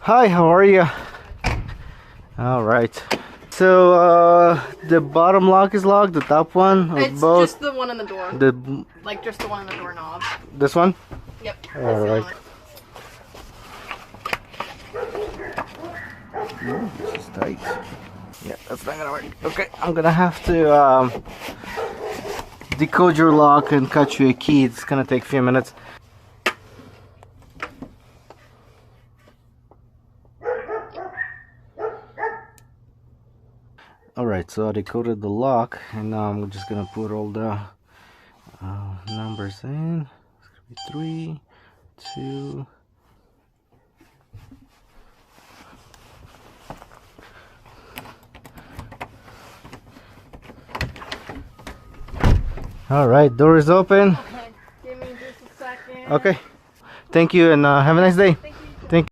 Hi, how are you? All right. So the bottom lock is locked, the top one, or It's both? just the one in the door. Like just the one in the doorknob. This one? Yep. All right. Ooh, this is tight. Yeah, that's not gonna work. Okay, I'm gonna have to decode your lock and cut you a key. It's gonna take a few minutes. Alright, so I decoded the lock, and now I'm just gonna put all the numbers in. It's gonna be 3, 2. Alright, door is open. Okay, give me just a second. Okay, thank you, and have a nice day.